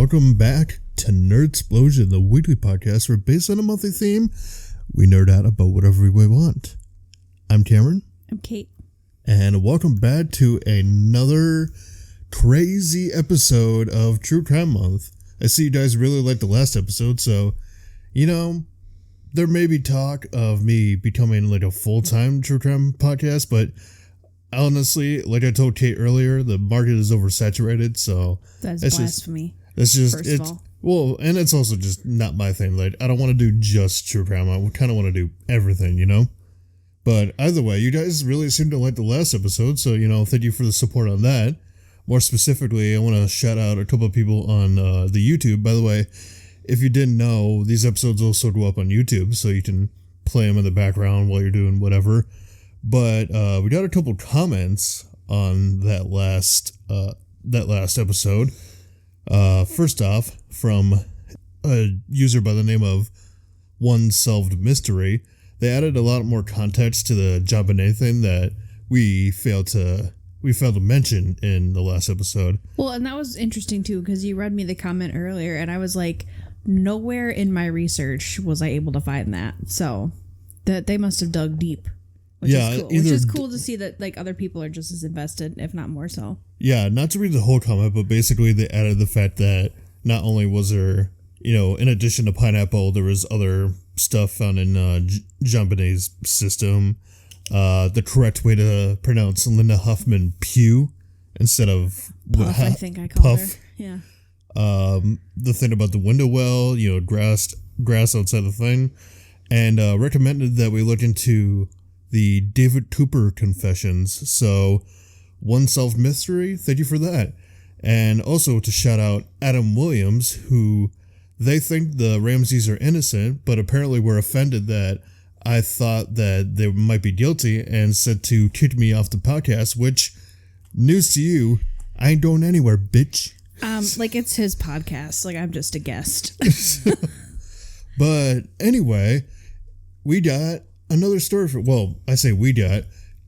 welcome back to Nerd Explosion, the weekly podcast where, based on a monthly theme, we nerd out about whatever we want. I'm Cameron. I'm Kate. And welcome back to another crazy episode of True Crime Month. I see you guys really liked the last episode, so, there may be talk of me becoming like a full-time True Crime podcast, but honestly, like I told Kate earlier, the market is oversaturated, so... That's blasphemy. That's just... First of all. Well, and it's also just not my thing. Like, I don't want to do just True Crime. I kind of want to do everything, you know? But either way, you guys really seem to like the last episode, so, thank you for the support on that. More specifically, I want to shout out a couple of people on the YouTube. By the way, if you didn't know, these episodes also go up on YouTube, so you can play them in the background while you're doing whatever. But we got a couple comments on that last episode. First off, from a user by the name of One Solved Mystery, they added a lot more context to the JonBenet thing that we failed to mention in the last episode. Well, and that was interesting too, because you read me the comment earlier, and I was like, nowhere in my research was I able to find that. So that they must have dug deep. Which is cool. Which is cool to see that like other people are just as invested, if not more so. Yeah, not to read the whole comment, but basically they added the fact that not only was there, in addition to pineapple, there was other stuff found in JonBenet's system. The correct way to pronounce Linda Huffman Pugh instead of Puff, I think I called her. Yeah. The thing about the window well, grass outside the thing, and recommended that we look into the David Cooper confessions. So, One Solved Mystery, thank you for that. And also to shout out Adam Williams, who they think the Ramseys are innocent, but apparently were offended that I thought that they might be guilty and said to kick me off the podcast, which, news to you, I ain't going anywhere, bitch. Like it's his podcast, like I'm just a guest. But anyway, we got another story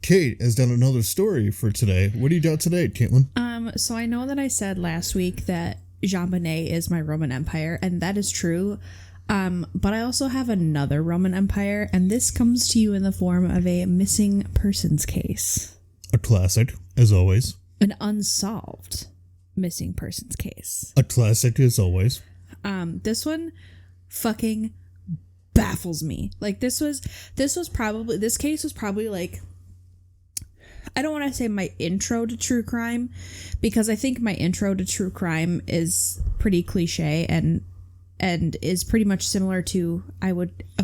Kate has done another story for today. What do you got today, Caitlin? So I know that I said last week that JonBenet is my Roman Empire, and that is true. But I also have another Roman Empire, and this comes to you in the form of a missing persons case. A classic, as always. An unsolved missing persons case. A classic, as always. This one fucking baffles me. Like this case was probably like, I don't want to say my intro to true crime, because I think my intro to true crime is pretty cliche and is pretty much similar to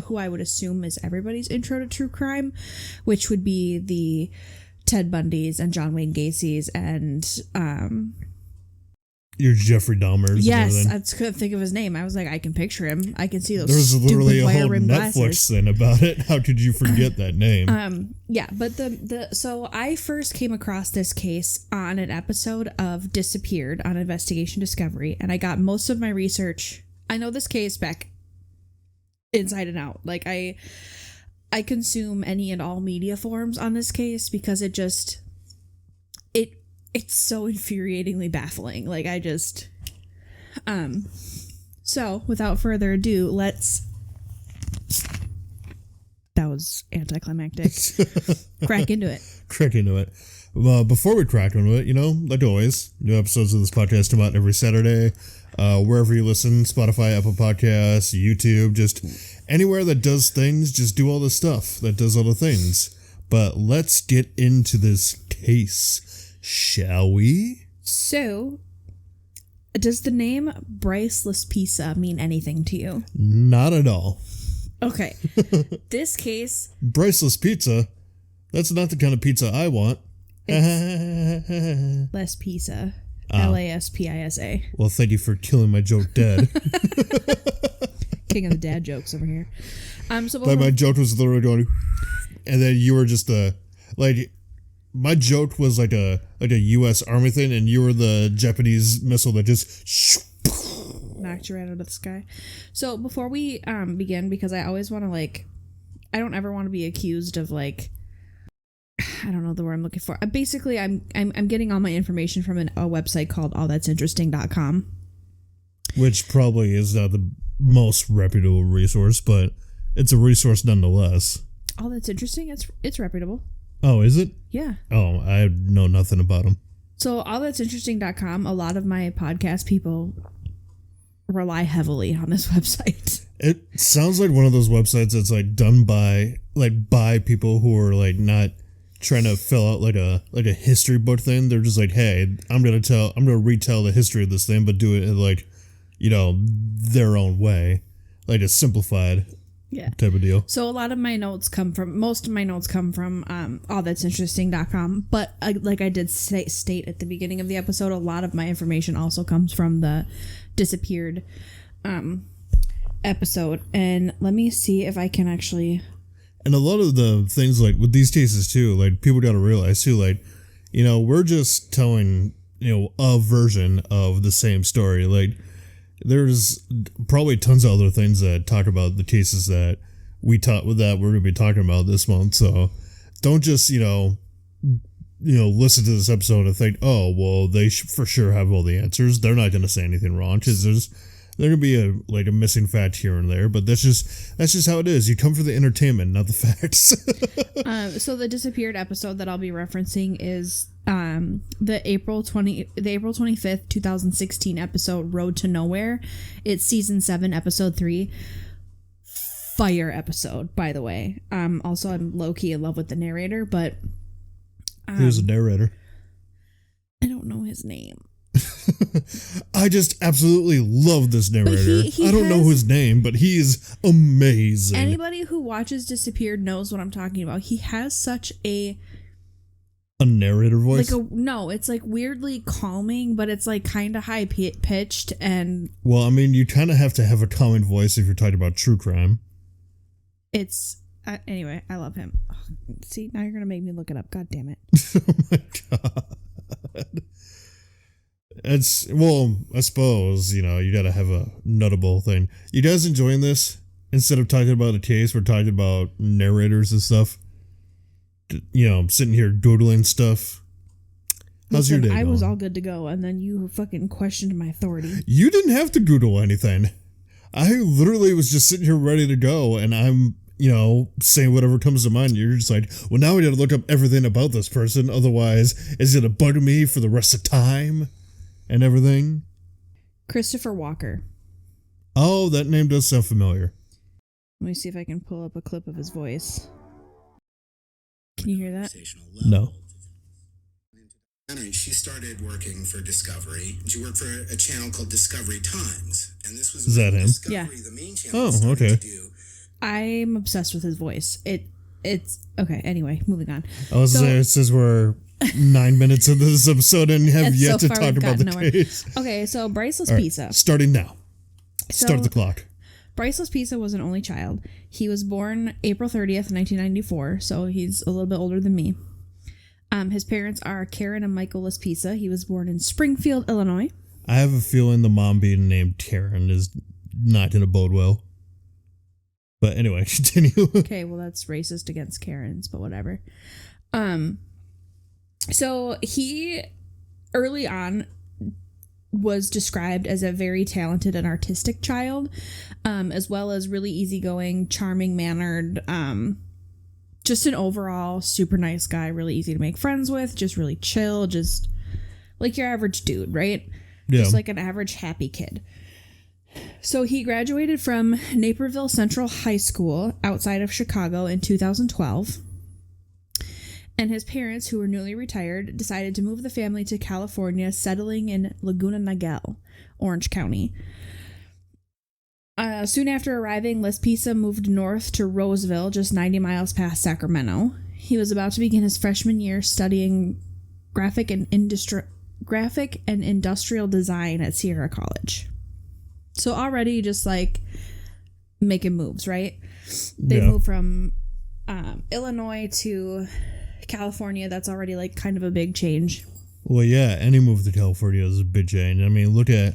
who I would assume is everybody's intro to true crime, which would be the Ted Bundys and John Wayne Gacy's and your Jeffrey Dahmers. Yes, I couldn't think of his name. I was like, I can picture him. I can see those. There's literally a whole Netflix glasses. thing about it. How could you forget that name? Yeah, but so I first came across this case on an episode of Disappeared on Investigation Discovery, and I got most of my research. I know this case back inside and out. Like I consume any and all media forms on this case because it's so infuriatingly baffling. Like I just, so without further ado, that was anticlimactic. Crack into it. Well, before we crack into it, like always, new episodes of this podcast come out every Saturday, wherever you listen, Spotify, Apple Podcasts, YouTube, just anywhere that does things, just do all the stuff that does all the things. But let's get into this case. Shall we? So, does the name Bryce Laspisa mean anything to you? Not at all. Okay. This case... Bryceless pizza? That's not the kind of pizza I want. Laspisa. Laspisa. Well, thank you for killing my joke dead. King of the dad jokes over here. My joke was literally going... And then you were just my joke was like a U.S. Army thing, and you were the Japanese missile that just knocked you right out of the sky. So before we begin, because I always want to I don't ever want to be accused of I don't know the word I'm looking for. Basically, I'm getting all my information from a website called allthat'sinteresting.com. Which probably is not the most reputable resource, but it's a resource nonetheless. Oh, that's interesting. It's reputable. Oh, is it? Yeah. Oh, I know nothing about them. So allthat'sinteresting.com, a lot of my podcast people rely heavily on this website. It sounds like one of those websites that's like done by people who are like not trying to fill out like a history book thing. They're just like, hey, I'm gonna retell the history of this thing, but do it in like, their own way, like a simplified type of deal. So most of my notes come from allthat'sinteresting.com, but like I did state at the beginning of the episode, a lot of my information also comes from the disappeared episode. And let me see if I can actually. And a lot of the things like with these cases too, like people got to realize too, like, we're just telling, a version of the same story. Like there's probably tons of other things that talk about the cases that we're going to be talking about this month. So don't just, listen to this episode and think, oh, well, they for sure have all the answers. They're not going to say anything wrong because there can be a missing fact here and there, but that's just how it is. You come for the entertainment, not the facts. So the disappeared episode that I'll be referencing is the April 25th, 2016 episode, Road to Nowhere. It's season 7, episode 3. Fire episode, by the way. Also, I'm low-key in love with the narrator, but who's the narrator? I don't know his name. I just absolutely love this narrator. I don't know his name, but he is amazing. Anybody who watches Disappeared knows what I'm talking about. He has such a narrator voice. It's like weirdly calming, but it's like kind of high pitched and. Well, I mean, you kind of have to have a calming voice if you're talking about true crime. It's anyway. I love him. Oh, see, now you're gonna make me look it up. God damn it! Oh my god. I suppose, you gotta have a notable thing. You guys enjoying this? Instead of talking about a case, we're talking about narrators and stuff. Sitting here doodling stuff. How's your day going? I was all good to go, and then you fucking questioned my authority. You didn't have to doodle anything. I literally was just sitting here ready to go, and I'm, saying whatever comes to mind. You're just like, well, now we gotta look up everything about this person, otherwise it's gonna bug me for the rest of time. And everything. Christopher Walker. Oh, that name does sound familiar. Let me see if I can pull up a clip of his voice. Can you hear that? No. She started working for Discovery. She worked for a channel called Discovery Times, and this was is that him? Discovery, the main channel. Oh, okay. I'm obsessed with his voice. It's okay. Anyway, moving on. It says we're 9 minutes into this episode and have yet to talk about the case. Okay, so Bryce Laspisa. Right, starting now. Start the clock. Bryce Laspisa was an only child. He was born April 30th, 1994, so he's a little bit older than me. His parents are Karen and Michael Laspisa. He was born in Springfield, Illinois. I have a feeling the mom being named Karen is not going to bode well. But anyway, continue. Okay, well, that's racist against Karens, but whatever. So he, early on, was described as a very talented and artistic child, as well as really easygoing, charming-mannered, just an overall super nice guy, really easy to make friends with, just really chill, just like your average dude, right? Yeah. Just like an average happy kid. So he graduated from Naperville Central High School outside of Chicago in 2012. And his parents, who were newly retired, decided to move the family to California, settling in Laguna Niguel, Orange County. Soon after arriving, Laspisa moved north to Roseville, just 90 miles past Sacramento. He was about to begin his freshman year studying graphic and industrial design at Sierra College. So already just like making moves, right? They moved from Illinois to California. That's already like kind of a big change. Well, yeah, any move to California is a big change. I mean, look at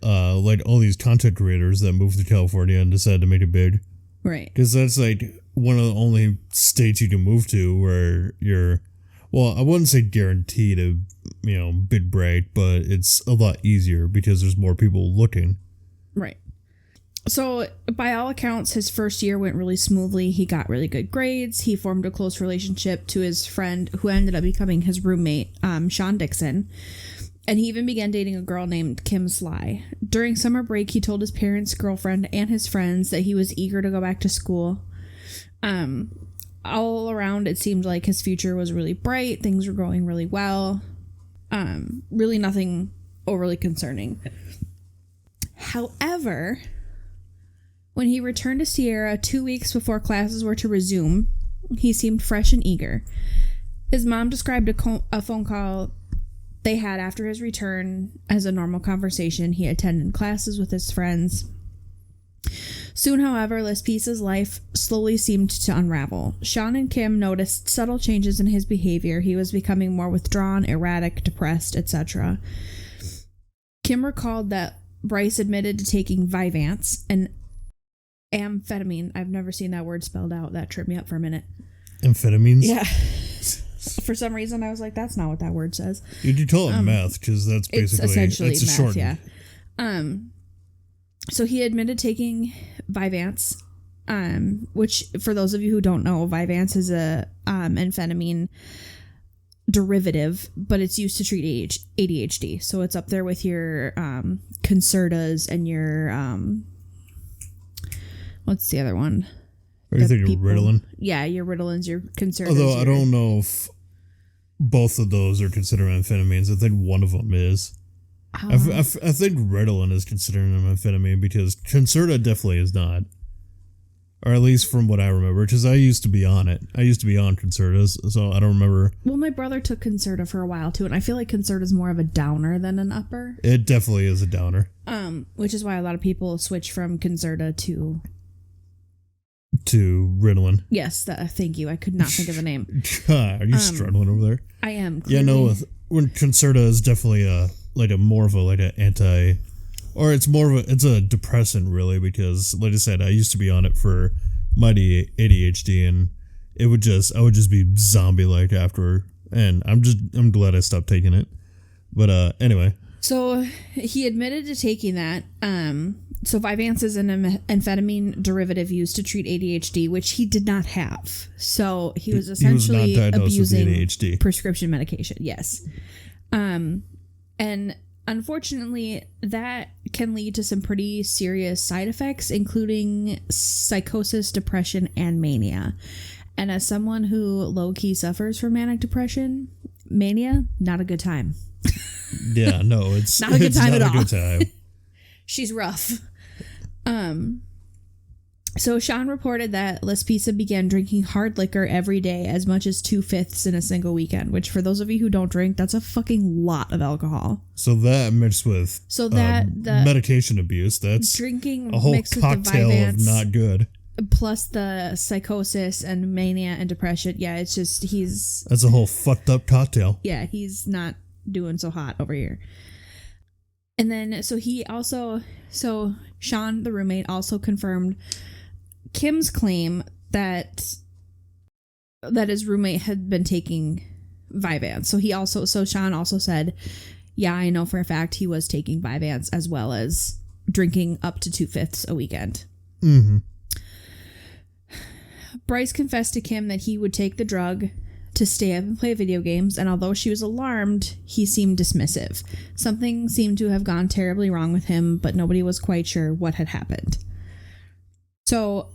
like all these content creators that moved to California and decided to make it big. Right. Because that's like one of the only states you can move to where you're, Well, I wouldn't say guaranteed a, big break, but it's a lot easier because there's more people looking. Right. So, by all accounts, his first year went really smoothly. He got really good grades. He formed a close relationship to his friend who ended up becoming his roommate, Sean Dixon. And he even began dating a girl named Kim Sly. During summer break, he told his parents, girlfriend, and his friends that he was eager to go back to school. All around, it seemed like his future was really bright. Things were going really well. Really nothing overly concerning. However, when he returned to Sierra 2 weeks before classes were to resume, he seemed fresh and eager. His mom described a phone call they had after his return as a normal conversation. He attended classes with his friends. Soon, however, Laspisa's life slowly seemed to unravel. Sean and Kim noticed subtle changes in his behavior. He was becoming more withdrawn, erratic, depressed, etc. Kim recalled that Bryce admitted to taking Vyvanse, an amphetamine. I've never seen that word spelled out. That tripped me up for a minute. Amphetamines? Yeah. For some reason, I was like, that's not what that word says. You call it meth, because that's basically... It's essentially that's a meth, shortened. yeah. So he admitted taking Vyvanse, which, for those of you who don't know, Vyvanse is a amphetamine derivative, but it's used to treat ADHD. So it's up there with your Concertas and your... what's the other one? Are you thinking Ritalin? Yeah, your Ritalins, your Concertas. Although I don't know if both of those are considered amphetamines. I think one of them is. I think Ritalin is considered an amphetamine because Concerta definitely is not. Or at least from what I remember, because I used to be on it. I used to be on Concertas, so I don't remember. Well, my brother took Concerta for a while too, and I feel like Concerta is more of a downer than an upper. It definitely is a downer. Which is why a lot of people switch from Concerta to Ritalin. Yes, thank you. I could not think of the name. God, are you struggling over there? I am. Clearly. Yeah, no. When Concerta is definitely more of an anti, or it's a depressant really, because like I said, I used to be on it for my ADHD, and I would just be zombie like after, and I'm glad I stopped taking it. But anyway. So he admitted to taking that. So Vyvanse is an amphetamine derivative used to treat ADHD, which he did not have. So he was essentially abusing ADHD. Prescription medication. Yes. And unfortunately, that can lead to some pretty serious side effects, including psychosis, depression, and mania. And as someone who low-key suffers from manic depression, mania, not a good time. Yeah, no, it's not a good time at all. Good time. She's rough. So Sean reported that Laspisa began drinking hard liquor every day, as much as 2/5 in a single weekend, which for those of you who don't drink, that's a fucking lot of alcohol. So that mixed with the medication abuse, that's drinking a whole cocktail of not good. Plus the psychosis and mania and depression. Yeah, it's just that's a whole fucked up cocktail. Yeah, he's not doing so hot over here. And then so Sean, the roommate, also confirmed Kim's claim that his roommate had been taking Vyvanse. So Sean also said, yeah, I know for a fact he was taking Vyvanse as well as drinking up to 2/5 a weekend. Mm-hmm. Bryce confessed to Kim that he would take the drug to stay up and play video games, and although she was alarmed, he seemed dismissive. Something seemed to have gone terribly wrong with him, but nobody was quite sure what had happened. So,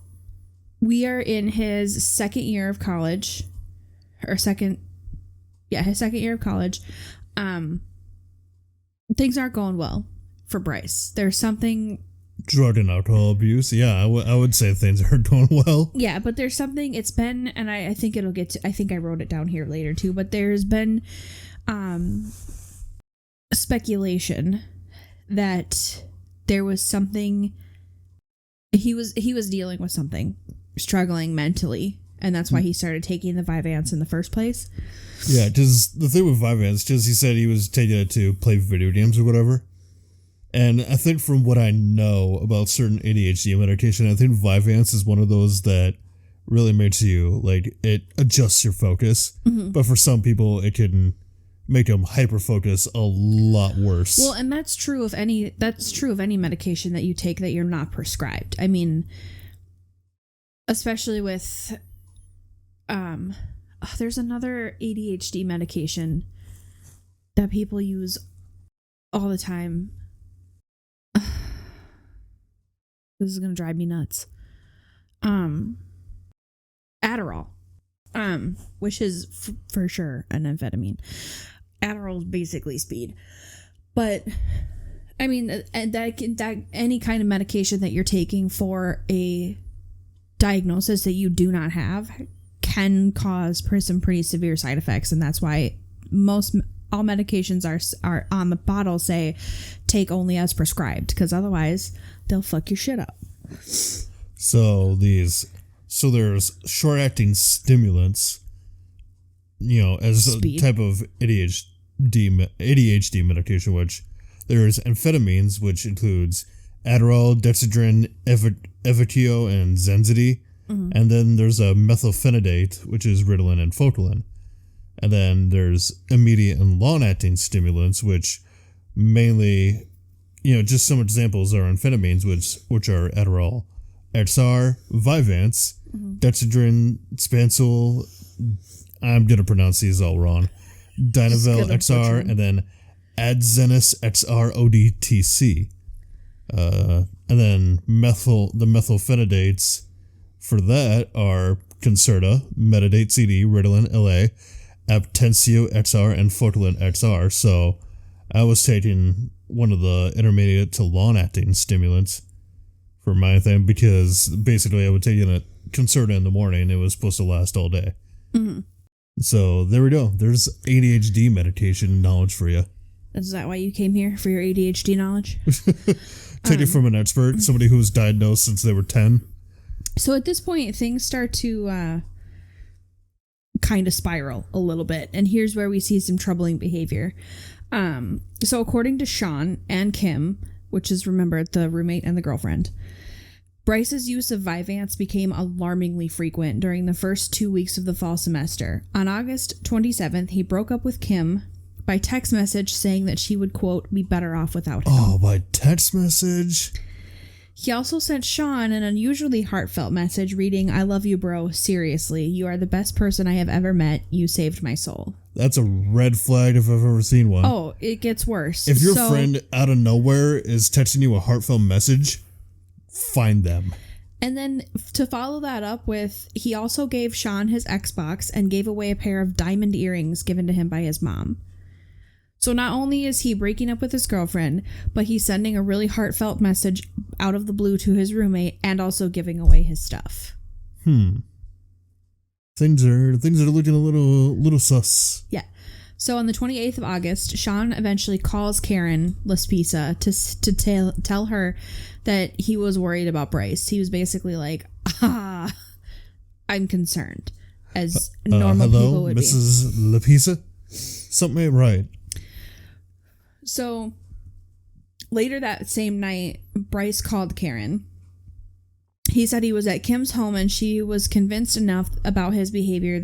we are in his second year of college. His second year of college. Things aren't going well for Bryce. There's something... Drug and alcohol abuse. Yeah, I would say things aren't going well. Yeah, but there's something, it's been, and I think it'll get to, I think I wrote it down here later too, but there's been speculation that there was something, he was dealing with something, struggling mentally, and that's why he started taking the Vyvanse in the first place. Yeah, because the thing with Vyvanse, because he said he was taking it to play video games or whatever. And I think from what I know about certain ADHD medication, I think Vyvanse is one of those that really makes you, like, it adjusts your focus. Mm-hmm. But for some people, it can make them hyper-focus a lot worse. Well, and that's true of any medication that you take that you're not prescribed. I mean, especially with, there's another ADHD medication that people use all the time. This is going to drive me nuts. Adderall, which is for sure an amphetamine. Adderall is basically speed, but I mean that any kind of medication that you're taking for a diagnosis that you do not have can cause some pretty severe side effects, and that's why all medications are on the bottle say take only as prescribed, because otherwise they'll fuck your shit up. So there's short-acting stimulants, as Speed. a type of ADHD medication, which there's amphetamines, which includes Adderall, Dexedrine, Evotio, and Zenzity. Mm-hmm. And then there's a methylphenidate, which is Ritalin and Fotolin. And then there's immediate and long-acting stimulants, which mainly, just some examples are amphetamines, which are Adderall, XR, Vyvanse, mm-hmm. Dexedrine, Spancil, I'm going to pronounce these all wrong, Dynavel XR, and then Adzenys XR ODTC. And then the methylphenidates for that are Concerta, Metadate CD, Ritalin LA, Abtensio XR, and Fotolin XR. So I was taking one of the intermediate to long-acting stimulants for my thing, because basically I would take a Concerta in the morning. It was supposed to last all day. Mm-hmm. So there we go. There's ADHD medication knowledge for you. Is that why you came here, for your ADHD knowledge? Take it from an expert, somebody who was diagnosed since they were 10. So at this point, things start to kind of spiral a little bit. And here's where we see some troubling behavior. So according to Sean and Kim, which is, remember, the roommate and the girlfriend, Bryce's use of Vyvanse became alarmingly frequent during the first 2 weeks of the fall semester. On August 27th, he broke up with Kim by text message, saying that she would, quote, be better off without him. Oh, by text message? He also sent Sean an unusually heartfelt message reading, I love you, bro. Seriously, you are the best person I have ever met. You saved my soul. That's a red flag if I've ever seen one. Oh, it gets worse. If your friend out of nowhere is texting you a heartfelt message, find them. And then to follow that up with, he also gave Sean his Xbox and gave away a pair of diamond earrings given to him by his mom. So not only is he breaking up with his girlfriend, but he's sending a really heartfelt message out of the blue to his roommate and also giving away his stuff. Things are looking a little sus. Yeah. So on the 28th of August, Sean eventually calls Karen Laspisa to tell her that he was worried about Bryce. He was basically like, I'm concerned, as normal people would Mrs. be. Hello, Mrs. Laspisa? Something ain't right. So later that same night, Bryce called Karen. He said he was at Kim's home and she was convinced enough about his behavior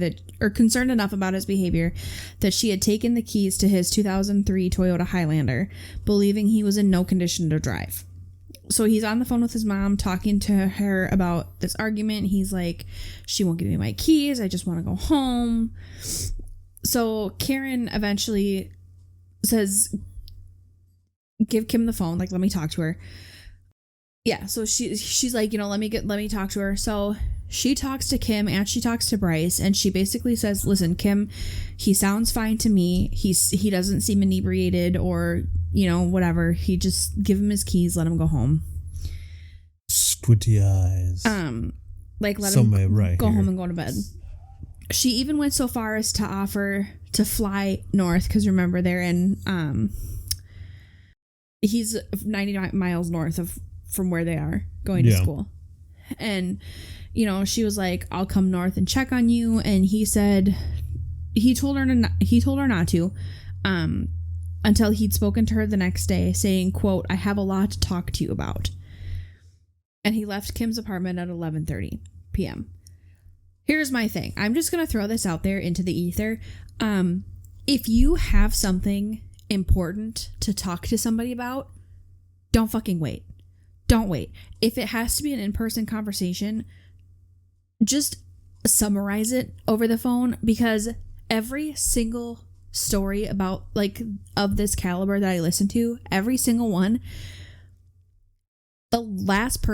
concerned enough about his behavior that she had taken the keys to his 2003 Toyota Highlander, believing he was in no condition to drive. So he's on the phone with his mom talking to her about this argument. He's like, she won't give me my keys. I just want to go home. So Karen eventually says, give Kim the phone, like, let me talk to her. Yeah, so she's like, let me talk to her. So she talks to Kim and she talks to Bryce, and she basically says, listen, Kim, he sounds fine to me. He doesn't seem inebriated or, whatever. He just give him his keys, let him go home. Squinty eyes. Let him go home and go to bed. She even went so far as to offer to fly north, because remember, they're in he's 90 miles north from where they are going to school. And, she was like, I'll come north and check on you. And he said, he told her not to, until he'd spoken to her the next day saying, quote, I have a lot to talk to you about. And he left Kim's apartment at 11:30 p.m. Here's my thing. I'm just going to throw this out there into the ether. If you have something important to talk to somebody about, don't fucking wait. Don't wait. If it has to be an in-person conversation, just summarize it over the phone, because every single story about, like, of this caliber that I listen to, every single one, the last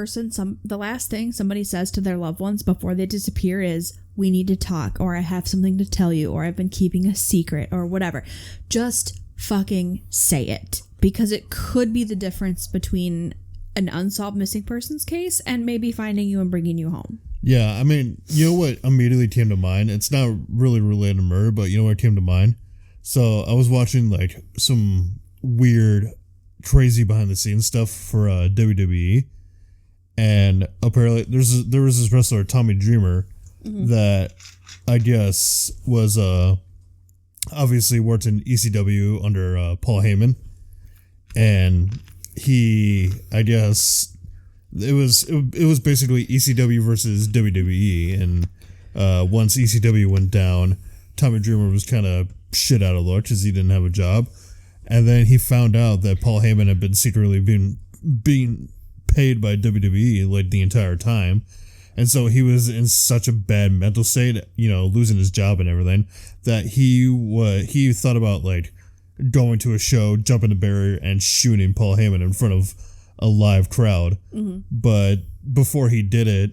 thing somebody says to their loved ones before they disappear is, we need to talk, or I have something to tell you, or I've been keeping a secret, or whatever. Just fucking say it, because it could be the difference between an unsolved missing persons case and maybe finding you and bringing you home. Yeah, I mean, you know what immediately came to mind? It's not really related to murder, but you know what came to mind? So I was watching like some weird, crazy behind the scenes stuff for WWE, and apparently there was this wrestler, Tommy Dreamer, that I guess was obviously worked in ECW under Paul Heyman, and he, I guess, it was basically ECW versus WWE, and once ECW went down, Tommy Dreamer was kind of shit out of luck because he didn't have a job, and then he found out that Paul Heyman had been secretly being paid by WWE like the entire time, and so he was in such a bad mental state, you know, losing his job and everything, that he thought about like going to a show, jumping the barrier, and shooting Paul Heyman in front of a live crowd. But before he did it,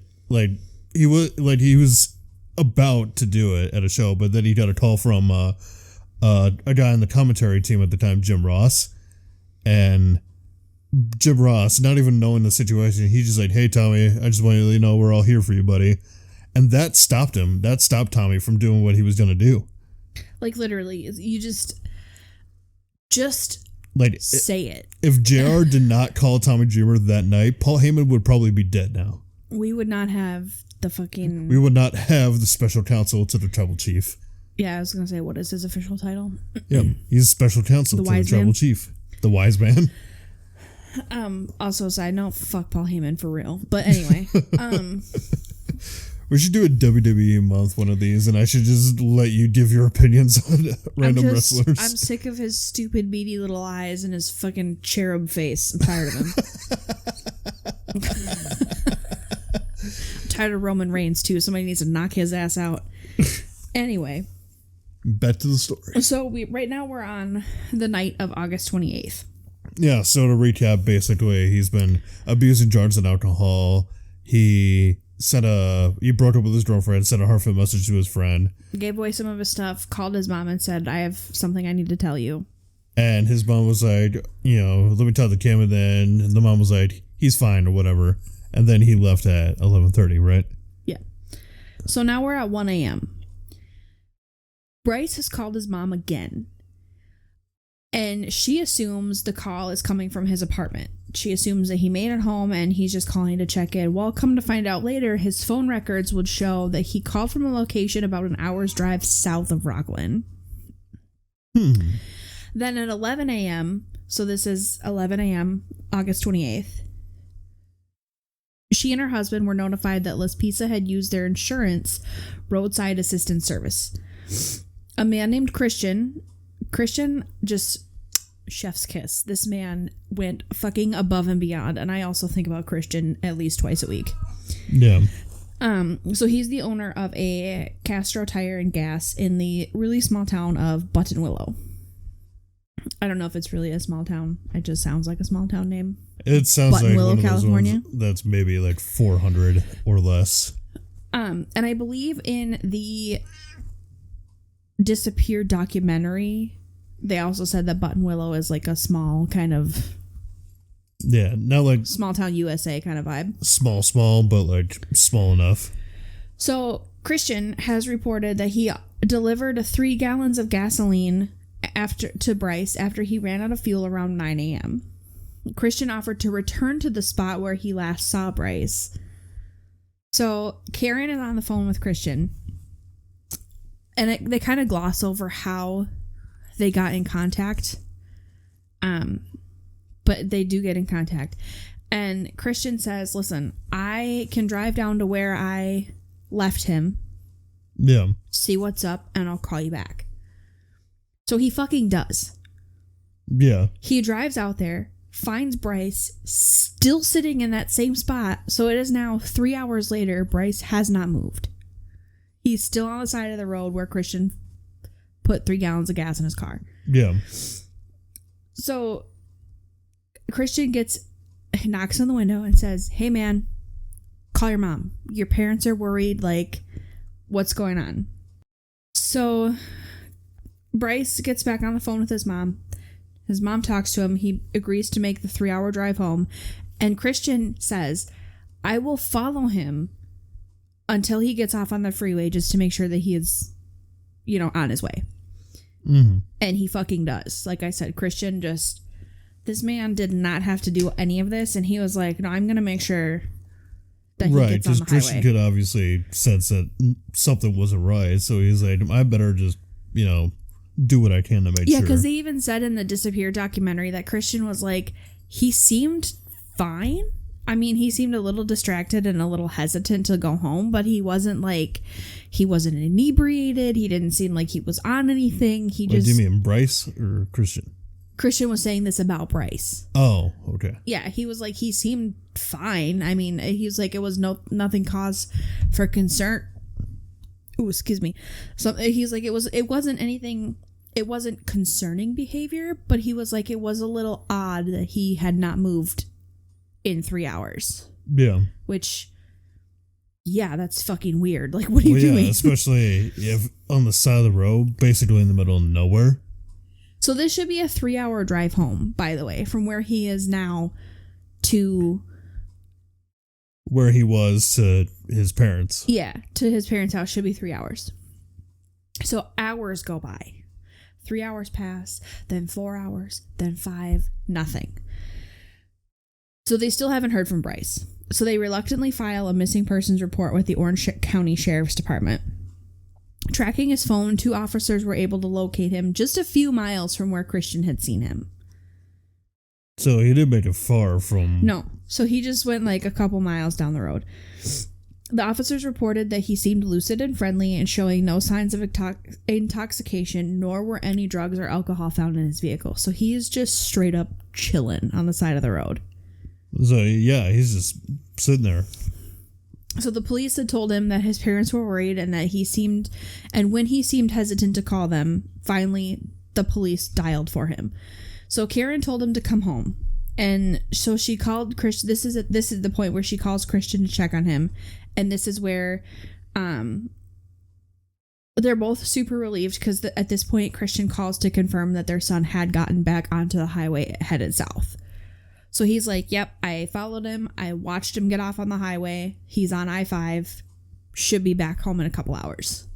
he was about to do it at a show, but then he got a call from a guy on the commentary team at the time, Jim Ross, and Jim Ross, not even knowing the situation, he's just like, "Hey Tommy, I just want you to know we're all here for you, buddy," and that stopped him. That stopped Tommy from doing what he was gonna do. Like, literally, you just like say it. If JR did not call Tommy Dreamer that night, Paul Heyman would probably be dead now. We would not have the We would not have the special counsel to the tribal chief. Yeah, I was gonna say, what is his official title? Yeah, he's special counsel to the tribal chief. The wise man. Also, side note, fuck Paul Heyman for real. But anyway, we should do a WWE month one of these, and I should just let you give your opinions on random wrestlers. I'm sick of his stupid beady little eyes and his fucking cherub face. I'm tired of him. I'm tired of Roman Reigns too. Somebody needs to knock his ass out. Anyway, back to the story. So right now we're on the night of August 28th. Yeah, so to recap, basically, he's been abusing drugs and alcohol. He broke up with his girlfriend, sent a heartfelt message to his friend. Gave away some of his stuff, called his mom and said, I have something I need to tell you. And his mom was like, you know, let me tell the Kim, and then the mom was like, he's fine or whatever. And then he left at 11:30, right? Yeah. So now we're at 1 a.m. Bryce has called his mom again. And she assumes the call is coming from his apartment. She assumes that he made it home and he's just calling to check in. Well, come to find out later, his phone records would show that he called from a location about an hour's drive south of Rockland. Then at 11 a.m., so this is 11 a.m., August 28th, she and her husband were notified that Laspisa had used their insurance roadside assistance service. A man named Christian, just chef's kiss. This man went fucking above and beyond, and I also think about Christian at least twice a week. Yeah. So he's the owner of a Castro Tire and Gas in the really small town of Buttonwillow. I don't know if it's really a small town. It just sounds like a small town name. It sounds like one of those California. Ones that's maybe like 400 or less. And I believe in the Disappeared documentary, they also said that Buttonwillow is like a small kind of... Yeah, not like... small town USA kind of vibe. Small, but like small enough. So Christian has reported that he delivered 3 gallons of gasoline to Bryce after he ran out of fuel around 9 a.m. Christian offered to return to the spot where he last saw Bryce. So Karen is on the phone with Christian, and they kind of gloss over how they got in contact. But they do get in contact. And Christian says, listen, I can drive down to where I left him Yeah. See what's up, and I'll call you back. So he fucking does. Yeah. He drives out there, finds Bryce still sitting in that same spot. So it is now 3 hours later. Bryce has not moved. He's still on the side of the road where Christian put 3 gallons of gas in his car. Yeah. So Christian knocks on the window and says, "Hey man, call your mom. Your parents are worried. Like, what's going on?" So Bryce gets back on the phone with his mom. His mom talks to him. He agrees to make the 3-hour drive home. And Christian says, "I will follow him until he gets off on the freeway just to make sure that he is, on his way." Mm-hmm. And he fucking does. Like I said, Christian this man did not have to do any of this. And he was like, "No, I'm going to make sure that he gets on the highway." Christian could obviously sense that something wasn't right. So he's like, I better just, do what I can to make sure. Yeah, because they even said in the Disappear documentary that Christian was like, he seemed fine. I mean, he seemed a little distracted and a little hesitant to go home, but he wasn't inebriated. He didn't seem like he was on anything. Do you mean Bryce or Christian? Christian was saying this about Bryce. Oh, okay. Yeah, he was like, he seemed fine. I mean, he was like, it was nothing cause for concern. Ooh, excuse me. So he's like, it wasn't anything. It wasn't concerning behavior, but he was like, it was a little odd that he had not moved in 3 hours. Yeah. Which, yeah, that's fucking weird. Like, what are you doing? Yeah, especially if on the side of the road, basically in the middle of nowhere. So this should be a 3-hour drive home, by the way, from where he is now to where he was to his parents. Yeah, to his parents' house should be 3 hours. So hours go by. 3 hours pass, then 4 hours, then 5, nothing. So they still haven't heard from Bryce. So they reluctantly file a missing persons report with the Orange County Sheriff's Department. Tracking his phone, 2 officers were able to locate him just a few miles from where Christian had seen him. So he didn't make it far from... No. So he just went like a couple miles down the road. The officers reported that he seemed lucid and friendly and showing no signs of intoxication, nor were any drugs or alcohol found in his vehicle. So he is just straight up chilling on the side of the road. So, yeah, he's just sitting there. So the police had told him that his parents were worried and when he seemed hesitant to call them, finally the police dialed for him. So Karen told him to come home. And so she called Christian. This is the point where she calls Christian to check on him. And this is where they're both super relieved because at this point, Christian calls to confirm that their son had gotten back onto the highway headed south. So he's like, "Yep, I followed him. I watched him get off on the highway. He's on I-5. Should be back home in a couple hours."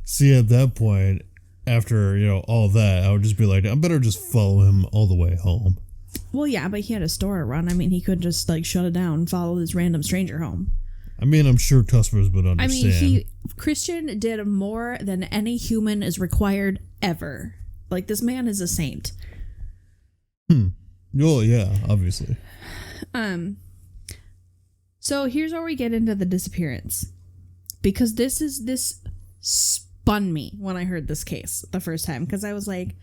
See, at that point, after, all that, I would just be like, I better just follow him all the way home. Well, yeah, but he had a store to run. I mean, he could just, shut it down and follow this random stranger home. I mean, I'm sure customers would understand. I mean, Christian did more than any human is required ever. Like, this man is a saint. Well, yeah, obviously. So here's where we get into the disappearance. Because this spun me when I heard this case the first time. Because I was like,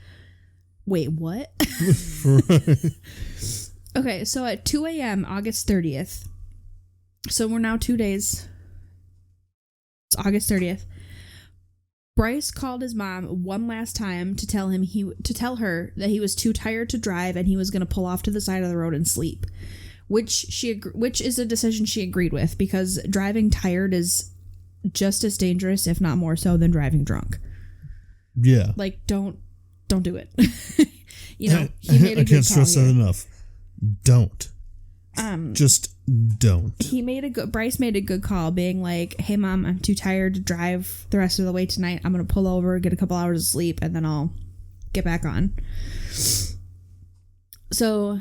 wait, what? Okay, so at 2 a.m. August 30th, so we're now 2 days. It's August 30th. Bryce called his mom one last time to tell her that he was too tired to drive and he was going to pull off to the side of the road and sleep, which is a decision she agreed with because driving tired is just as dangerous, if not more so, than driving drunk. Yeah, like don't do it. He made a good call. I can't stress that enough. Don't. Just don't. Bryce made a good call being like, "Hey mom, I'm too tired to drive the rest of the way tonight. I'm going to pull over, get a couple hours of sleep, and then I'll get back on." So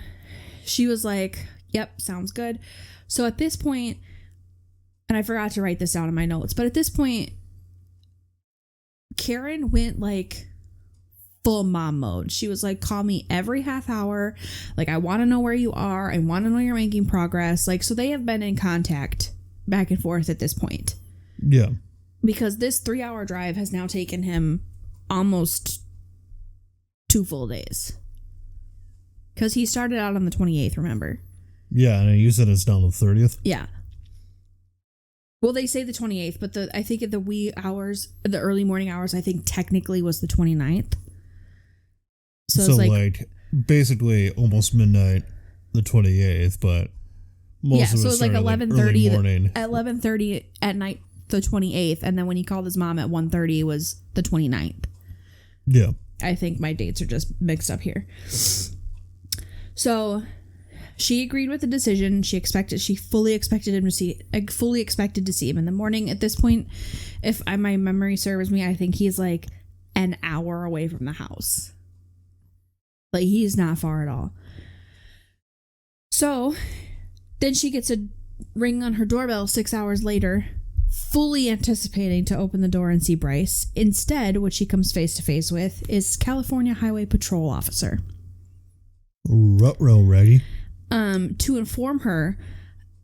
she was like, "Yep, sounds good." So at this point, and I forgot to write this down in my notes, but at this point, Karen went full mom mode. She was like, "Call me every half hour. I want to know where you are. I want to know you're making progress." So they have been in contact back and forth at this point. Yeah. Because this 3-hour drive has now taken him almost 2 full days. Because he started out on the 28th, remember? Yeah, and you said it's down to the 30th? Yeah. Well, they say the 28th, but I think at the wee hours, the early morning hours, I think technically was the 29th. So it's like basically almost midnight, the 28th, but most of so it it's like started early morning. At 11:30 at night, the 28th, and then when he called his mom at 1:30, it was the 29th. Yeah. I think my dates are just mixed up here. So she agreed with the decision. She fully expected to see him in the morning. At this point, if my memory serves me, I think he's like an hour away from the house. Like, he's not far at all. So then she gets a ring on her doorbell 6 hours later, fully anticipating to open the door and see Bryce. Instead, what she comes face to face with is California Highway Patrol officer. Ruh-roh, Reggie. To inform her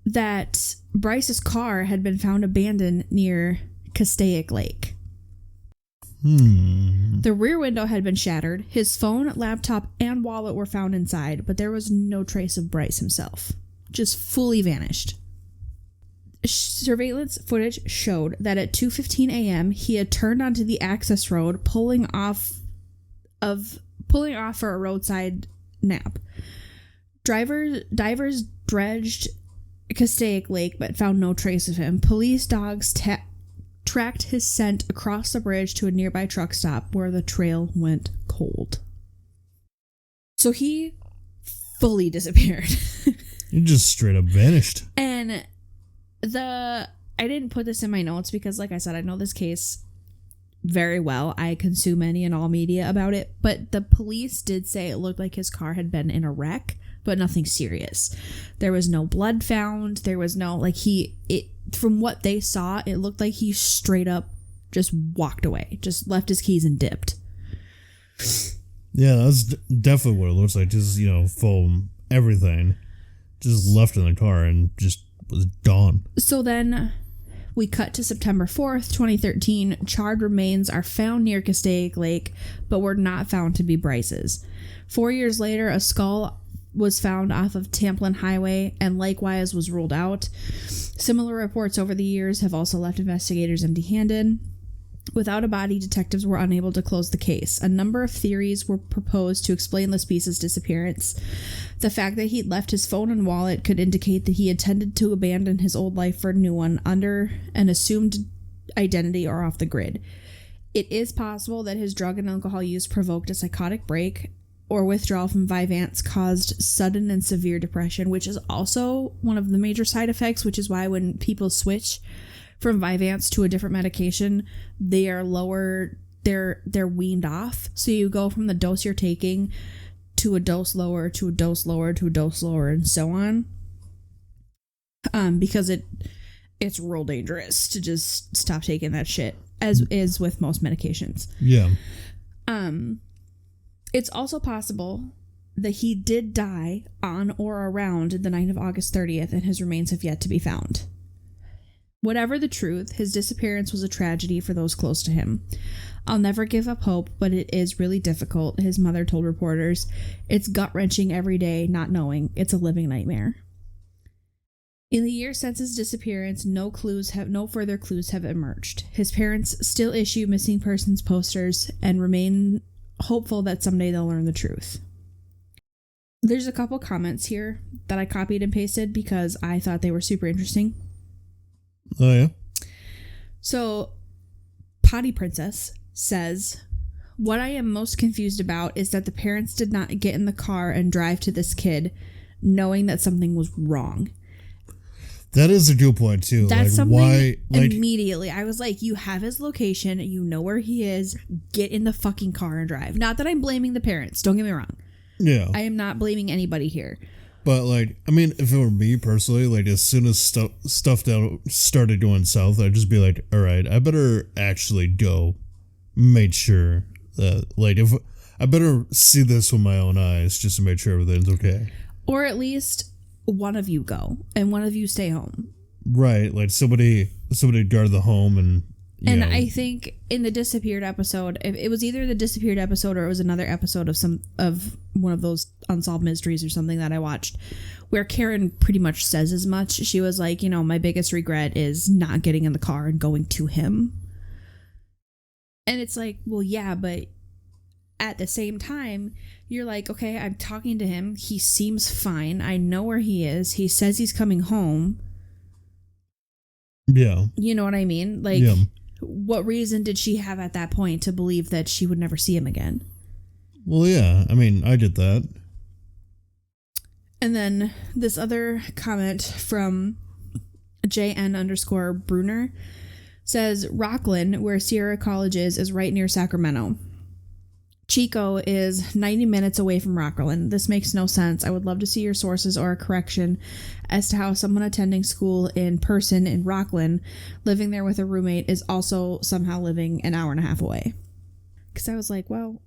that Bryce's car had been found abandoned near Castaic Lake. The rear window had been shattered. His phone, laptop, and wallet were found inside, but there was no trace of Bryce himself. Just fully vanished. Surveillance footage showed that at 2:15 a.m. he had turned onto the access road, pulling off for a roadside nap. Divers dredged Castaic Lake but found no trace of him. Police dogs tracked his scent across the bridge to a nearby truck stop where the trail went cold. So he fully disappeared. He just straight up vanished. And I didn't put this in my notes because, like I said, I know this case very well. I consume any and all media about it, but the police did say it looked like his car had been in a wreck, but nothing serious. There was no blood found. There was no, from what they saw, it looked like he straight up just walked away, just left his keys and dipped. Yeah, that's definitely what it looks like. Just, full everything. Just left in the car and just was gone. So then we cut to September 4th, 2013. Charred remains are found near Castaic Lake, but were not found to be Bryce's. 4 years later, a skull was found off of Tamplin Highway and likewise was ruled out. Similar reports over the years have also left investigators empty-handed. Without a body, detectives were unable to close the case. A number of theories were proposed to explain Laspisa's disappearance. The fact that he'd left his phone and wallet could indicate that he intended to abandon his old life for a new one under an assumed identity or off the grid. It is possible that his drug and alcohol use provoked a psychotic break, or withdrawal from Vyvanse caused sudden and severe depression, which is also one of the major side effects, which is why when people switch from Vyvanse to a different medication, they are lower, they're weaned off. So you go from the dose you're taking to a dose lower, to a dose lower, to a dose lower, and so on. Because it's real dangerous to just stop taking that shit, as is with most medications. Yeah. It's also possible that he did die on or around the night of August 30th, and his remains have yet to be found. Whatever the truth, his disappearance was a tragedy for those close to him. I'll never give up hope, but it is really difficult, his mother told reporters. It's gut-wrenching every day, not knowing. It's a living nightmare. In the years since his disappearance, no further clues have emerged. His parents still issue missing persons posters and remain hopeful that someday they'll learn the truth. There's a couple comments here that I copied and pasted because I thought they were super interesting. Oh, yeah? So, Potty Princess says, "What I am most confused about is that the parents did not get in the car and drive to this kid knowing that something was wrong." That is a good point, too. That's something why, immediately. I was like, you have his location, you know where he is, get in the fucking car and drive. Not that I'm blaming the parents, don't get me wrong. Yeah. I am not blaming anybody here. But, if it were me personally, as soon as stuff started going south, I'd just be like, all right, I better actually go make sure that, if I better see this with my own eyes just to make sure everything's okay. Or at least one of you go and one of you stay home. Right. Somebody guard the home and And I think in the disappeared episode, it was either the disappeared episode or it was another episode of one of those unsolved mysteries or something that I watched, where Karen pretty much says as much. She was like, my biggest regret is not getting in the car and going to him. And it's like, well, yeah, but at the same time, you're like, okay, I'm talking to him. He seems fine. I know where he is. He says he's coming home. Yeah. You know what I mean? Like, yeah. What reason did she have at that point to believe that she would never see him again? Well, yeah. I mean, I did that. And then this other comment from JN_Bruner says, Rockland, where Sierra College is right near Sacramento. Chico is 90 minutes away from Rockland. This makes no sense. I would love to see your sources or a correction as to how someone attending school in person in Rockland, living there with a roommate, is also somehow living an hour and a half away. Because I was like, well,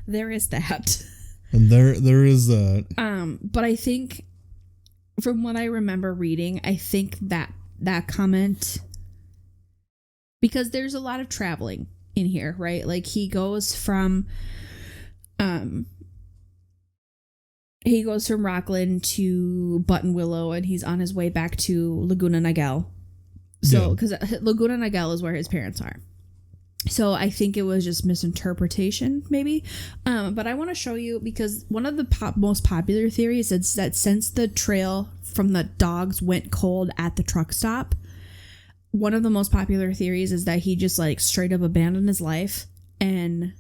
there is that. And there is that. But I think, from what I remember reading, I think that comment, because there's a lot of traveling in here, right? Like he goes from Rockland to Buttonwillow, and he's on his way back to Laguna Niguel. So, because Laguna Niguel is where his parents are. So I think it was just misinterpretation, maybe. But I want to show you, because one of the most popular theories is that since the trail from the dogs went cold at the truck stop, one of the most popular theories is that he just like straight up abandoned his life and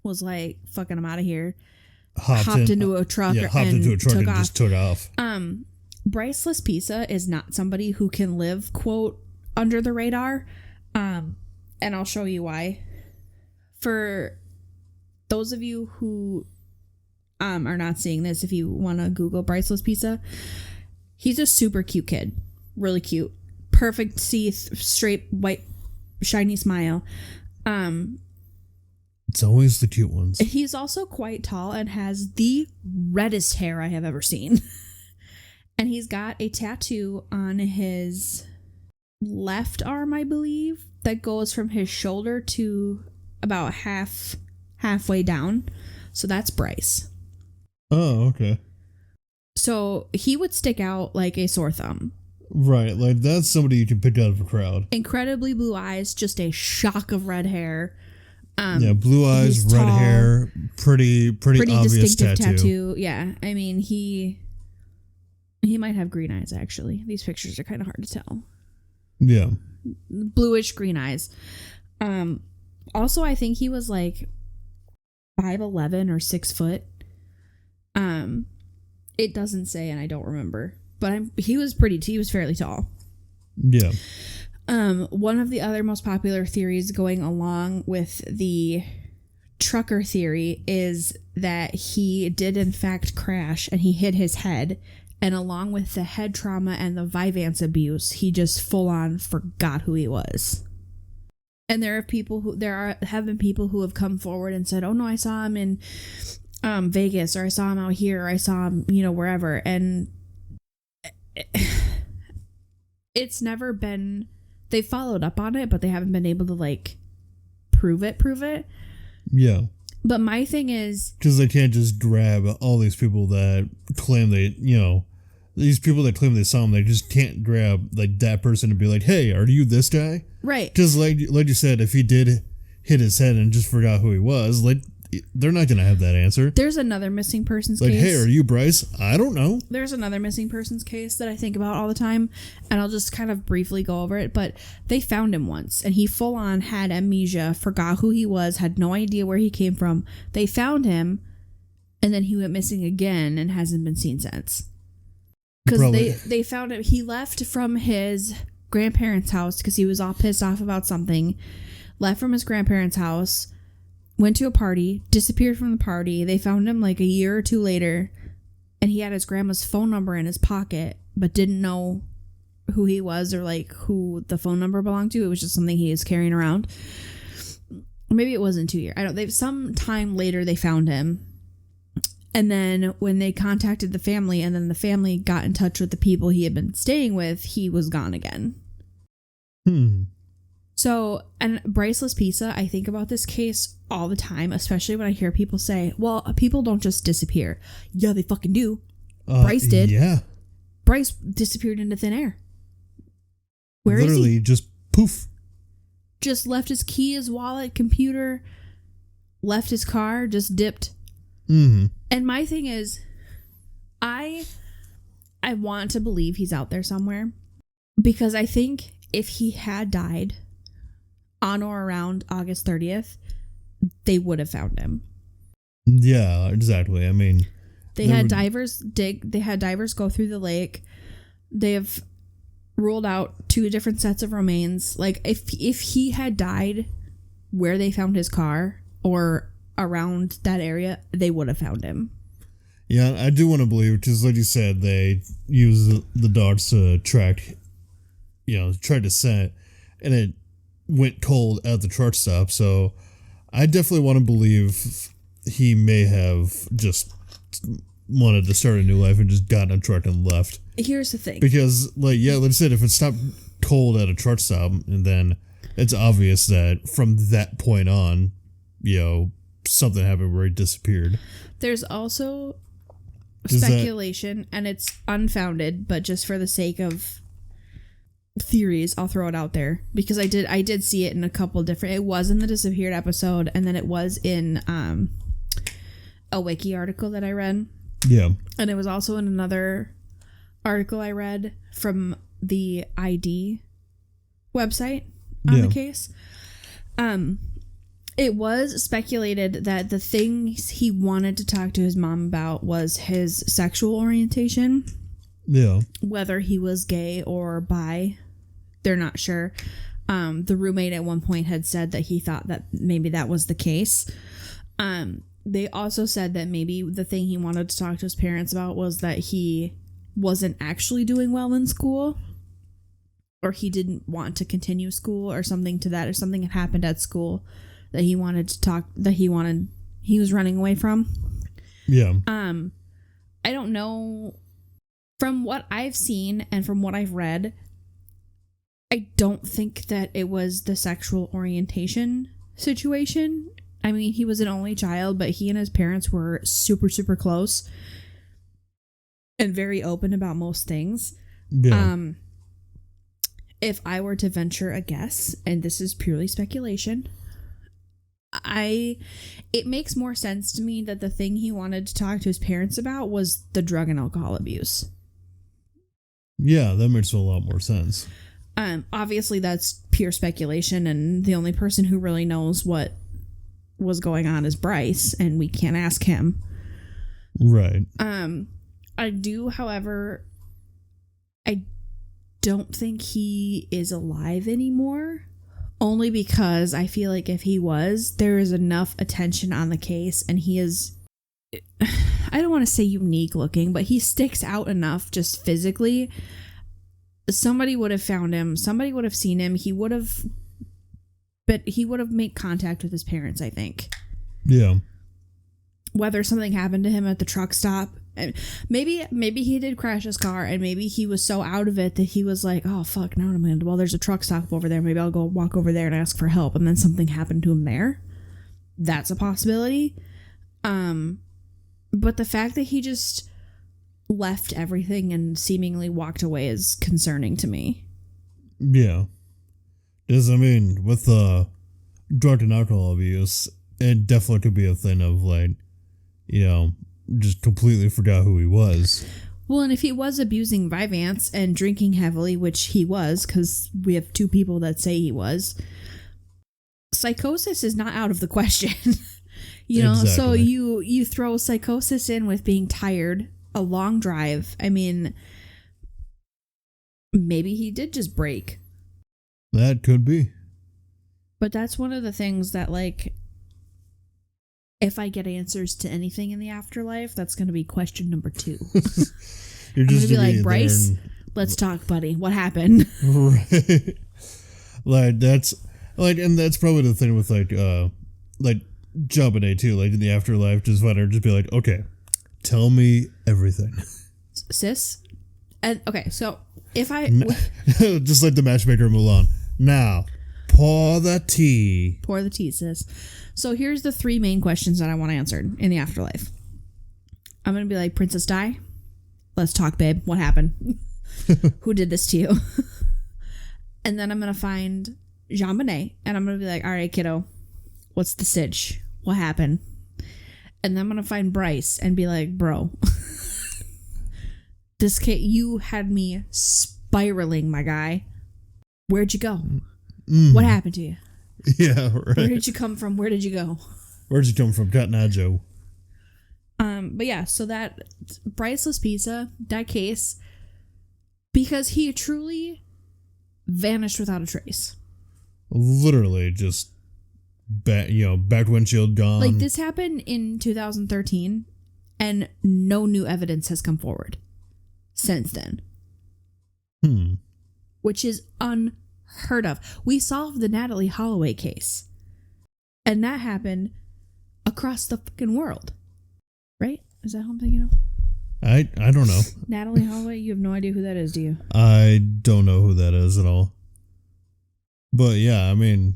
was like, fucking, I'm out of here. Hopped into a truck and just took off. Bryce Laspisa is not somebody who can live, quote, under the radar. And I'll show you why. For those of you who are not seeing this, if you want to Google Bryce Laspisa, he's a super cute kid. Really cute. Perfect teeth, straight, white, shiny smile. It's always the cute ones. He's also quite tall and has the reddest hair I have ever seen. And he's got a tattoo on his left arm, I believe, that goes from his shoulder to about halfway down. So that's Bryce. Oh, okay. So he would stick out like a sore thumb. Right, like that's somebody you can pick out of a crowd. Incredibly blue eyes, just a shock of red hair. Blue eyes, red tall, hair, pretty obvious tattoo. Yeah, I mean he might have green eyes actually. These pictures are kind of hard to tell. Yeah, bluish green eyes. Also, I think he was like 5'11" or 6 foot. It doesn't say, and I don't remember. But he was fairly tall. Yeah. One of the other most popular theories going along with the trucker theory is that he did in fact crash and he hit his head, and along with the head trauma and the Vyvanse abuse, he just full on forgot who he was. And there have been people who have come forward and said, "Oh no, I saw him in Vegas, or I saw him out here, or I saw him, wherever," and it's never been, they followed up on it, but they haven't been able to like prove it. Yeah. But my thing is, because they can't just grab all these people that claim these people that claim they saw him, they just can't grab like that person and be like, "Hey, are you this guy?" Right. Because like you said, if he did hit his head and just forgot who he was, like they're not going to have that answer. There's another missing persons case. Like, hey, are you Bryce? I don't know. There's another missing persons case that I think about all the time, and I'll just kind of briefly go over it. But they found him once, and he full on had amnesia, forgot who he was, had no idea where he came from. They found him, and then he went missing again and hasn't been seen since. Because they found him. He left from his grandparents' house because he was all pissed off about something. Left from his grandparents' house. Went to a party, disappeared from the party. They found him like a year or two later, and he had his grandma's phone number in his pocket, but didn't know who he was or like who the phone number belonged to. It was just something he was carrying around. Maybe it wasn't 2 years. Some time later they found him, and then when they contacted the family, and then the family got in touch with the people he had been staying with, he was gone again. So, and Bryce Laspisa, I think about this case all the time, especially when I hear people say, well, people don't just disappear. Yeah, they fucking do. Bryce did. Yeah. Bryce disappeared into thin air. Where Literally, is he? just poof. Just left his key, his wallet, computer, left his car, just dipped. Mm-hmm. And my thing is, I want to believe he's out there somewhere, because I think if he had died on or around August 30th, they would have found him. Yeah, exactly. I mean, they had divers go through the lake. They have ruled out 2 different sets of remains. Like, if he had died where they found his car or around that area, they would have found him. Yeah, I do want to believe, because like you said, they use the dogs to track, try to scent, and it went cold at the truck stop. So I definitely want to believe he may have just wanted to start a new life and just got in a truck and left. Here's the thing. Because, like I said, if it stopped cold at a truck stop, and then it's obvious that from that point on, something happened where he disappeared. There's also speculation, and it's unfounded, but just for the sake of theories, I'll throw it out there, because I did see it in a couple different. It was in the disappeared episode, and then it was in a wiki article that I read. Yeah, and it was also in another article I read from the ID website on the case. It was speculated that the things he wanted to talk to his mom about was his sexual orientation. Yeah. Whether he was gay or bi, they're not sure. The roommate at one point had said that he thought that maybe that was the case. They also said that maybe the thing he wanted to talk to his parents about was that he wasn't actually doing well in school, or he didn't want to continue school, or something to that, or something had happened at school that he wanted to talk, that he was running away from. Yeah. I don't know. From what I've seen and from what I've read, I don't think that it was the sexual orientation situation. I mean, he was an only child, but he and his parents were super, super close and very open about most things. Yeah. If I were to venture a guess, and this is purely speculation, it makes more sense to me that the thing he wanted to talk to his parents about was the drug and alcohol abuse. Yeah, that makes a lot more sense. Obviously that's pure speculation, and the only person who really knows what was going on is Bryce, and we can't ask him. Right. I do, however, I don't think he is alive anymore. Only because I feel like if he was, there is enough attention on the case, and he is, I don't want to say unique looking, but he sticks out enough just physically. Somebody would have found him. Somebody would have seen him. He would have made contact with his parents, I think. Yeah. Whether something happened to him at the truck stop. Maybe he did crash his car, and maybe he was so out of it that he was like, oh fuck, now I'm going to, well, there's a truck stop over there, maybe I'll go walk over there and ask for help, and then something happened to him there. That's a possibility. But the fact that he just left everything and seemingly walked away is concerning to me. Yeah. Because, I mean, with drug and alcohol abuse, it definitely could be a thing of, like, just completely forgot who he was. Well, and if he was abusing Vyvanse and drinking heavily, which he was, because we have 2 people that say he was, psychosis is not out of the question. Exactly. So you throw psychosis in with being tired, a long drive. I mean, maybe he did just break. That could be. But that's one of the things that, like, if I get answers to anything in the afterlife, that's going to be question number 2. You're just going to be like, Bryce, let's talk, buddy. What happened? Right. And that's probably the thing with like Job and A too. Like in the afterlife, just be like, okay, tell me everything, sis. And okay, so if I just like the matchmaker in Mulan, Now, pour the tea. Pour the tea, sis. So here's the 3 main questions that I want answered in the afterlife. I'm going to be like, Princess Di, let's talk, babe. What happened? Who did this to you? And then I'm going to find Jean Bonnet, and I'm going to be like, all right, kiddo, what's the sitch? What happened? And then I'm going to find Bryce and be like, bro, this kid, you had me spiraling, my guy. Where'd you go? What happened to you? Yeah, right. Where did you come from? Where did you go? Where'd you come from, Cotton Eye Joe? But yeah, so that Bryce Laspisa, that case, because he truly vanished without a trace. Literally just back windshield gone. Like, this happened in 2013 and no new evidence has come forward since then. Which is unheard of. We solved the Natalie Holloway case, and that happened across the fucking world. Right? Is that who I'm thinking of? I don't know. Natalie Holloway? You have no idea who that is, do you? I don't know who that is at all. But yeah, I mean,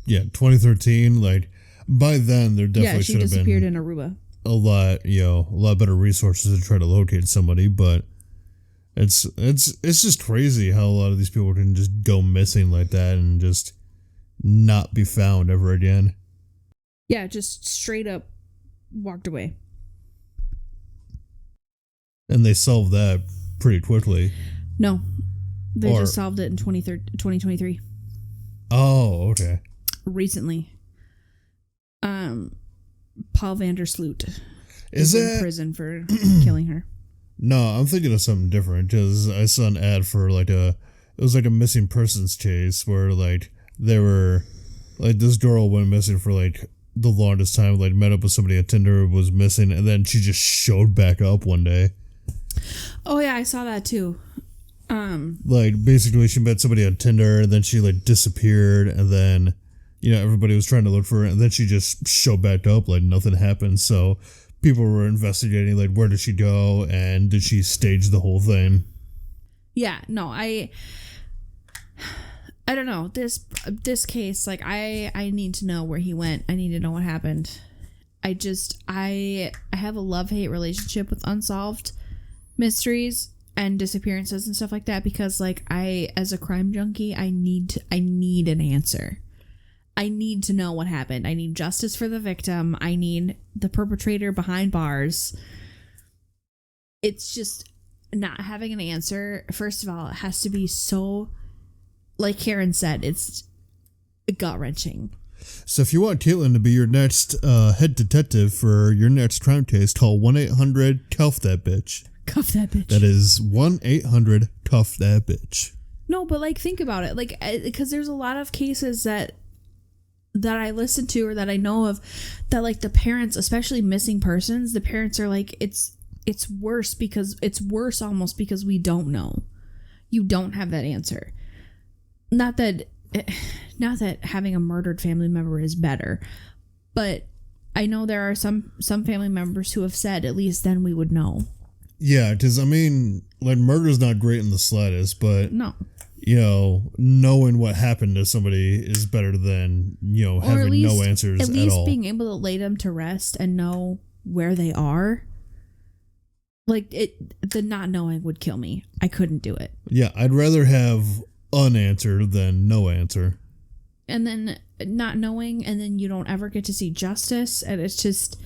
2013, like, by then there definitely should have been... Yeah, she disappeared in Aruba. A lot better resources to try to locate somebody, but it's just crazy how a lot of these people can just go missing like that and just not be found ever again. Yeah, just straight up walked away. And they solved that pretty quickly. No. They just solved it in 2023. Oh, okay. Recently. Paul Vandersloot is in prison for killing her. No, I'm thinking of something different, because I saw an ad for it was like a missing persons case where like they were like, this girl went missing for like the longest time, like met up with somebody at Tinder, was missing, and then she just showed back up one day. Oh yeah, I saw that too. Like, basically she met somebody on Tinder, and then she like disappeared, and then everybody was trying to look for her, and then she just showed back up like nothing happened. So people were investigating, like, where did she go, and did she stage the whole thing? Yeah, no, I don't know. This case, like, I need to know where he went. I need to know what happened. I have a love-hate relationship with unsolved mysteries and disappearances and stuff like that, because like, as a crime junkie, I need an answer. I need to know what happened. I need justice for the victim. I need the perpetrator behind bars. It's just not having an answer. First of all, it has to be so, like Karen said, it's gut-wrenching. So if you want Caitlin to be your next head detective for your next crime case, call 1-800-CUFF that bitch. Cuff that bitch. That is 1-800-CUFF that bitch. No, but like, think about it. Like, because there's a lot of cases that I listen to or that I know of that, like, the parents, especially missing persons, the parents are like, it's worse almost because we don't know. You don't have that answer. Not that having a murdered family member is better, but I know there are some family members who have said, at least then we would know. Yeah, because I mean, like, murder's not great in the slightest, but no. Knowing what happened to somebody is better than, having no answers at all. At least being able to lay them to rest and know where they are. Like, the not knowing would kill me. I couldn't do it. Yeah, I'd rather have unanswered than no answer. And then not knowing, and then you don't ever get to see justice, and it's just...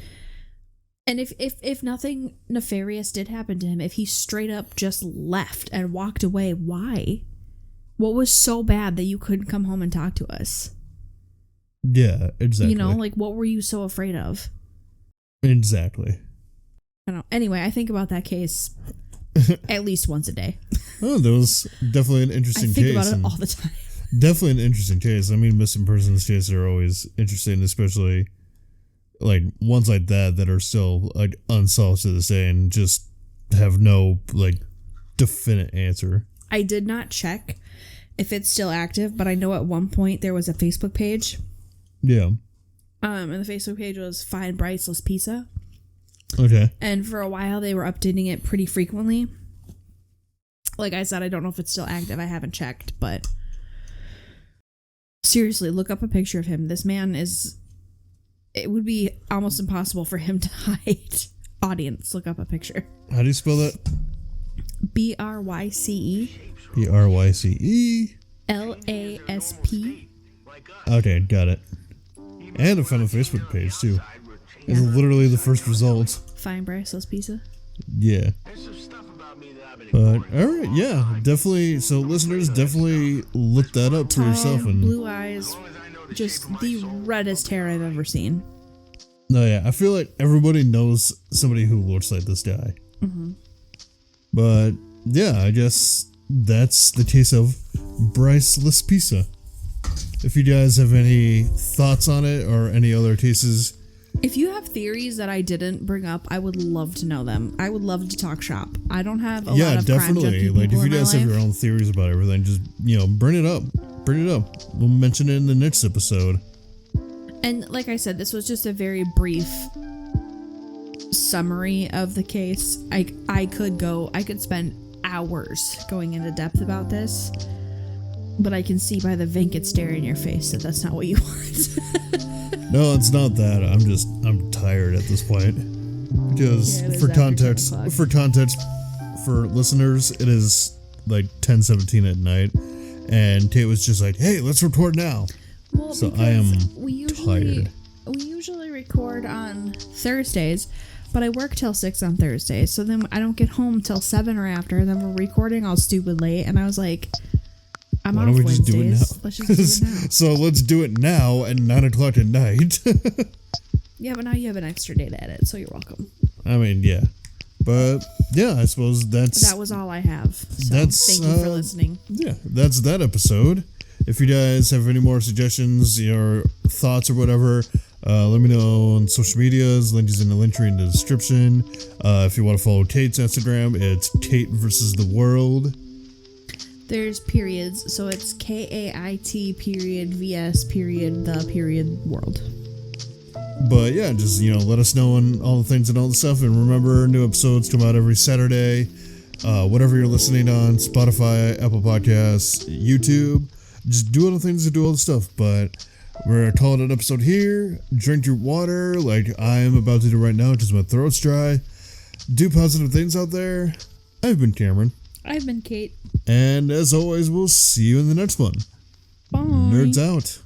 And if nothing nefarious did happen to him, if he straight up just left and walked away, why? What was so bad that you couldn't come home and talk to us? Yeah, exactly. Like, what were you so afraid of? Exactly. I don't know. Anyway, I think about that case at least once a day. Oh, that was definitely an interesting case. I think about it all the time. Definitely an interesting case. I mean, missing persons cases are always interesting, especially like ones like that are still like unsolved to this day and just have no like definite answer. I did not check if it's still active, but I know at one point there was a Facebook page. Yeah. And the Facebook page was Find Bryce Laspisa. Okay. And for a while they were updating it pretty frequently. Like I said, I don't know if it's still active. I haven't checked, but Seriously, look up a picture of him. This man is... It would be almost impossible for him to hide. Audience, look up a picture. How do you spell that? Bryce. Bryce. Lasp. Okay, got it. And I found a Facebook page, too. It's literally the first result. Fine, Bryce, Laspisa. Yeah. But, alright, yeah, definitely. So, listeners, definitely look that up for yourself. And blue eyes, just the reddest hair I've ever seen. No, yeah, I feel like everybody knows somebody who looks like this guy. Mm-hmm. But, yeah, I guess that's the case of Bryce Laspisa. If you guys have any thoughts on it or any other cases... If you have theories that I didn't bring up, I would love to know them. I would love to talk shop. I don't have a lot of definitely. crime junkie Like, people if you in guys my have life. your own theories about everything, just, bring it up. Bring it up. We'll mention it in the next episode. And like I said, this was just a very brief summary of the case. I could spend hours going into depth about this, but I can see by the vacant stare in your face that that's not what you want. No, it's not that. I'm tired at this point. Because for context, for listeners, it is like 10:17 at night, and Kate was just like, "Hey, let's record now." Well, so I am tired. We usually record on Thursdays, but I work till 6 on Thursdays, so then I don't get home till 7 or after, and then we're recording all stupid late, and I was like, I'm Why off don't we Wednesdays. just do it now? Let's just do it now. So let's do it now at 9 o'clock at night. Yeah, but now you have an extra day to edit, so you're welcome. I mean, yeah. But, yeah, I suppose That was all I have. So thank you for listening. Yeah, that's that episode. If you guys have any more suggestions or thoughts or whatever, let me know on social medias. Link is in the link tree in the description. If you want to follow Kate's Instagram, it's Kate versus the World. There's periods, so it's KAIT period VS period the period world. But yeah, just let us know on all the things and all the stuff. And remember, new episodes come out every Saturday. Whatever you're listening on, Spotify, Apple Podcasts, YouTube. Just do all the things to do all the stuff. But we're calling it an episode here. Drink your water like I am about to do right now because my throat's dry. Do positive things out there. I've been Cameron. I've been Kate. And as always, we'll see you in the next one. Bye. Nerds out.